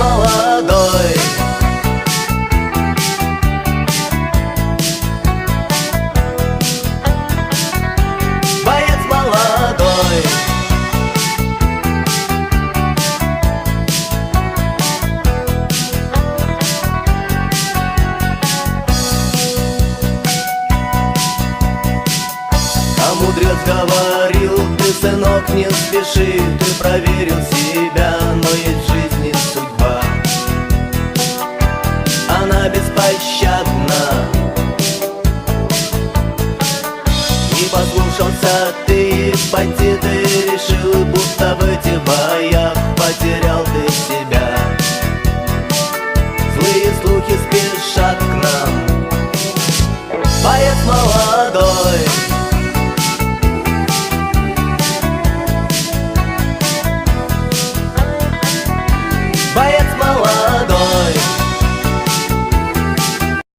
молодой. Боец молодой. А мудрец говорил: ты, сынок, не спеши, ты проверил себя, но есть в жизни судьба. Она беспощадна.